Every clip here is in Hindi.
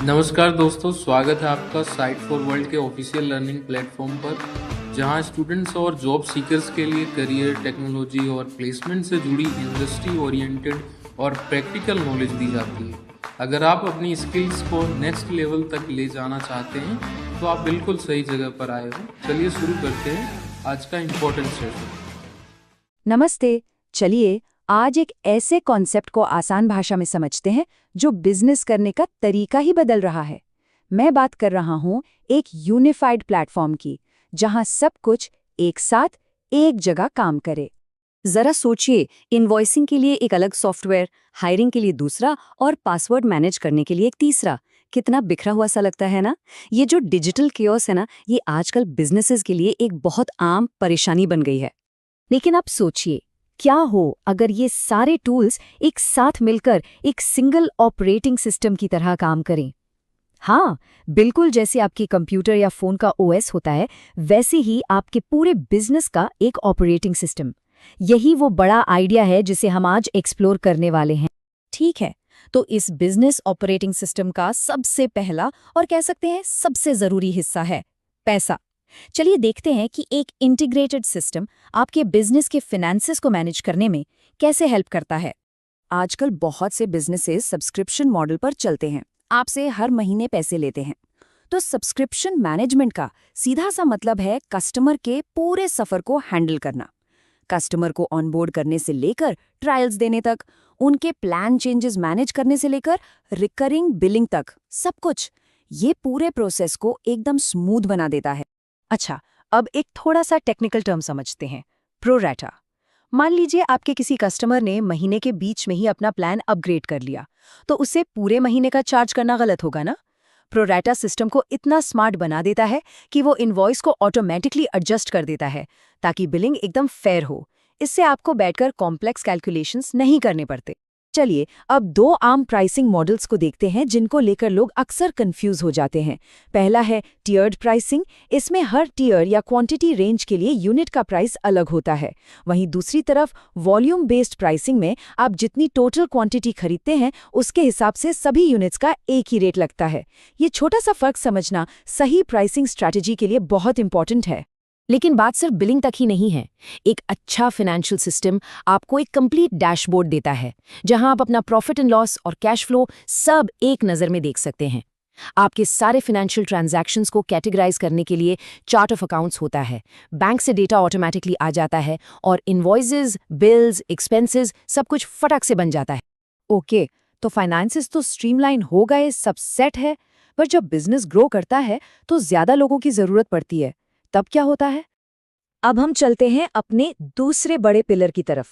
नमस्कार दोस्तों, स्वागत है आपका साइट फॉर वर्ल्ड के ऑफिशियल लर्निंग प्लेटफॉर्म पर, जहां स्टूडेंट्स और जॉब सीकर्स के लिए करियर, टेक्नोलॉजी और प्लेसमेंट से जुड़ी इंडस्ट्री ओरिएंटेड और प्रैक्टिकल नॉलेज दी जाती है। अगर आप अपनी स्किल्स को नेक्स्ट लेवल तक ले जाना चाहते हैं, तो आप बिल्कुल सही जगह पर आए हो। चलिए शुरू करते हैं आज का इम्पोर्टेंट सेशन। नमस्ते। चलिए आज एक ऐसे कॉन्सेप्ट को आसान भाषा में समझते हैं जो बिजनेस करने का तरीका ही बदल रहा है। मैं बात कर रहा हूं एक यूनिफाइड प्लेटफॉर्म की, जहां सब कुछ एक साथ एक जगह काम करे। जरा सोचिए, इनवॉइसिंग के लिए एक अलग सॉफ्टवेयर, हायरिंग के लिए दूसरा और पासवर्ड मैनेज करने के लिए एक तीसरा। कितना बिखरा हुआ सा लगता है ना। ये जो डिजिटल केओस है ना, ये आजकल बिजनेसेस के लिए एक बहुत आम परेशानी बन गई है। लेकिन अब सोचिए, क्या हो अगर ये सारे टूल्स एक साथ मिलकर एक सिंगल ऑपरेटिंग सिस्टम की तरह काम करें। हाँ, बिल्कुल जैसे आपके कंप्यूटर या फोन का ओएस होता है, वैसे ही आपके पूरे बिजनेस का एक ऑपरेटिंग सिस्टम। यही वो बड़ा आइडिया है जिसे हम आज एक्सप्लोर करने वाले हैं। ठीक है, तो इस बिजनेस ऑपरेटिंग सिस्टम का सबसे पहला और कह सकते हैं सबसे जरूरी हिस्सा है पैसा। चलिए देखते हैं कि एक इंटीग्रेटेड सिस्टम आपके बिजनेस के फिनेंसेस को मैनेज करने में कैसे हेल्प करता है। आजकल बहुत से बिजनेसेस सब्सक्रिप्शन मॉडल पर चलते हैं, आपसे हर महीने पैसे लेते हैं। तो सब्सक्रिप्शन मैनेजमेंट का सीधा सा मतलब है कस्टमर के पूरे सफर को हैंडल करना। कस्टमर को ऑनबोर्ड करने से लेकर ट्रायल्स देने तक, उनके प्लान चेंजेस मैनेज करने से लेकर रिकरिंग बिलिंग तक, सब कुछ। ये पूरे प्रोसेस को एकदम स्मूथ बना देता है। अच्छा, अब एक थोड़ा सा टेक्निकल टर्म समझते हैं, प्रोरैटा। मान लीजिए आपके किसी कस्टमर ने महीने के बीच में ही अपना प्लान अपग्रेड कर लिया, तो उसे पूरे महीने का चार्ज करना गलत होगा ना। प्रोरैटा सिस्टम को इतना स्मार्ट बना देता है कि वो इनवॉइस को ऑटोमेटिकली एडजस्ट कर देता है, ताकि बिलिंग एकदम फेयर हो। इससे आपको बैठकर कॉम्प्लेक्स कैलकुलेशंस नहीं करने पड़ते। चलिए अब दो आम प्राइसिंग मॉडल्स को देखते हैं जिनको लेकर लोग अक्सर कंफ्यूज हो जाते हैं। पहला है टियर्ड प्राइसिंग। इसमें हर टियर या क्वांटिटी रेंज के लिए यूनिट का प्राइस अलग होता है। वहीं दूसरी तरफ वॉल्यूम बेस्ड प्राइसिंग में आप जितनी टोटल क्वांटिटी खरीदते हैं, उसके हिसाब से सभी यूनिट्स का एक ही रेट लगता है। ये छोटा सा फर्क समझना सही प्राइसिंग स्ट्रैटेजी के लिए बहुत इंपॉर्टेंट है। लेकिन बात सिर्फ बिलिंग तक ही नहीं है। एक अच्छा फाइनेंशियल सिस्टम आपको एक कंप्लीट डैशबोर्ड देता है, जहां आप अपना प्रॉफिट एंड लॉस और कैश फ्लो सब एक नज़र में देख सकते हैं। आपके सारे फाइनेंशियल ट्रांजैक्शंस को कैटेगराइज करने के लिए चार्ट ऑफ अकाउंट्स होता है। बैंक से डेटा ऑटोमेटिकली आ जाता है और इनवॉइसेस, बिल्स, एक्सपेंसेस सब कुछ फटक से बन जाता है। ओके, तो फाइनेंसेस तो स्ट्रीमलाइन हो गए, सब सेट है। पर जब बिजनेस ग्रो करता है तो ज्यादा लोगों की जरूरत पड़ती है। तब क्या होता है? अब हम चलते हैं अपने दूसरे बड़े पिलर की तरफ,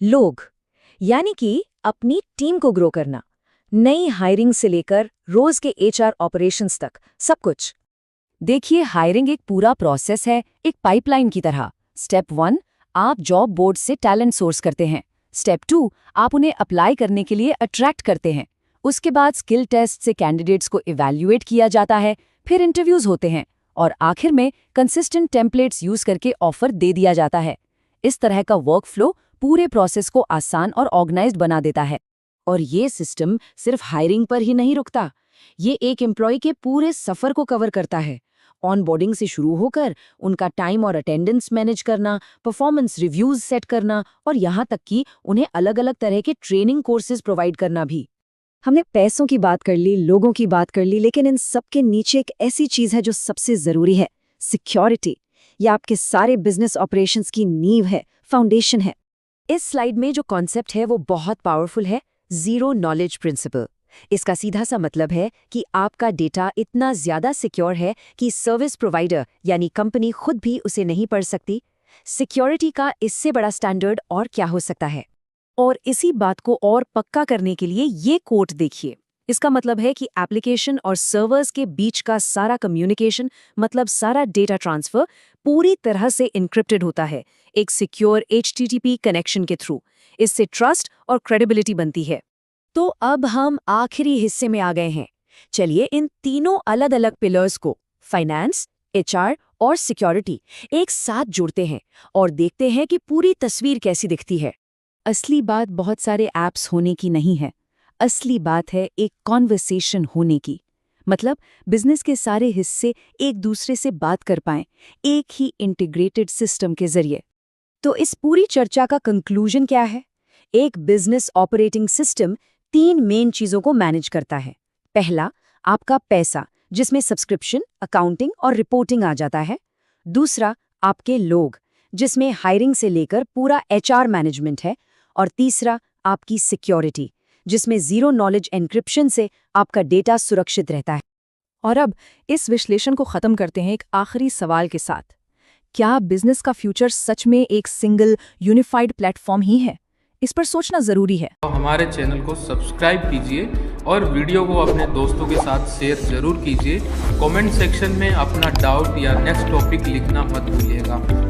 लोग। यानी कि अपनी टीम को ग्रो करना। नई हायरिंग से लेकर रोज के एचआर ऑपरेशंस तक, सब कुछ। देखिए, हायरिंग एक पूरा प्रोसेस है, एक पाइपलाइन की तरह। स्टेप 1, आप जॉब बोर्ड से टैलेंट सोर्स करते हैं। स्टेप 2, आप उन्हें अप्लाई करने के लिए अट्रैक्ट करते हैं। उसके बाद स्किल टेस्ट से कैंडिडेट्स को इवैल्यूएट किया जाता है, फिर इंटरव्यूज होते हैं और आखिर में कंसिस्टेंट टेम्पलेट्स यूज करके ऑफर दे दिया जाता है। इस तरह का वर्क फ्लो पूरे प्रोसेस को आसान और ऑर्गेनाइज्ड बना देता है। और ये सिस्टम सिर्फ हायरिंग पर ही नहीं रुकता, ये एक एम्प्लॉय के पूरे सफर को कवर करता है। ऑनबोर्डिंग से शुरू होकर उनका टाइम और अटेंडेंस मैनेज करना, परफॉर्मेंस रिव्यूज सेट करना और यहाँ तक कि उन्हें अलग अलग तरह के ट्रेनिंग कोर्सेज प्रोवाइड करना भी। हमने पैसों की बात कर ली, लोगों की बात कर ली, लेकिन इन सब के नीचे एक ऐसी चीज है जो सबसे जरूरी है, सिक्योरिटी। यह आपके सारे बिजनेस ऑपरेशंस की नींव है, फाउंडेशन है। इस स्लाइड में जो कॉन्सेप्ट है वो बहुत पावरफुल है, जीरो नॉलेज प्रिंसिपल। इसका सीधा सा मतलब है कि आपका डेटा इतना ज्यादा सिक्योर है कि सर्विस प्रोवाइडर यानी कंपनी खुद भी उसे नहीं पढ़ सकती। सिक्योरिटी का इससे बड़ा स्टैंडर्ड और क्या हो सकता है। और इसी बात को और पक्का करने के लिए ये कोट देखिए। इसका मतलब है कि एप्लीकेशन और सर्वर्स के बीच का सारा कम्युनिकेशन, मतलब सारा डेटा ट्रांसफर, पूरी तरह से इनक्रिप्टेड होता है एक सिक्योर HTTP कनेक्शन के थ्रू। इससे ट्रस्ट और क्रेडिबिलिटी बनती है। तो अब हम आखिरी हिस्से में आ गए हैं। चलिए इन तीनों अलग अलग पिलर्स को, फाइनेंस, HR और सिक्योरिटी, एक साथ जोड़ते हैं और देखते हैं कि पूरी तस्वीर कैसी दिखती है। असली बात बहुत सारे ऐप्स होने की नहीं है, असली बात है एक कॉन्वर्सेशन होने की। मतलब बिजनेस के सारे हिस्से एक दूसरे से बात कर पाएं, एक ही इंटीग्रेटेड सिस्टम के जरिए। तो इस पूरी चर्चा का कंक्लूजन क्या है? एक बिजनेस ऑपरेटिंग सिस्टम 3 मेन चीजों को मैनेज करता है। पहला, आपका पैसा, जिसमें सब्सक्रिप्शन, अकाउंटिंग और रिपोर्टिंग आ जाता है। दूसरा, आपके लोग, जिसमें हायरिंग से लेकर पूरा HR मैनेजमेंट है। और तीसरा, आपकी सिक्योरिटी, जिसमें जीरो नॉलेज एन्क्रिप्शन से आपका डेटा सुरक्षित रहता है। और अब इस विश्लेषण को खत्म करते हैं एक आखिरी सवाल के साथ। क्या बिजनेस का फ्यूचर सच में एक सिंगल यूनिफाइड प्लेटफॉर्म ही है? इस पर सोचना जरूरी है। तो हमारे चैनल को सब्सक्राइब कीजिए और वीडियो को अपने दोस्तों के साथ शेयर जरूर कीजिए। कमेंट सेक्शन में अपना डाउट या नेक्स्ट टॉपिक लिखना मत भूलिएगा।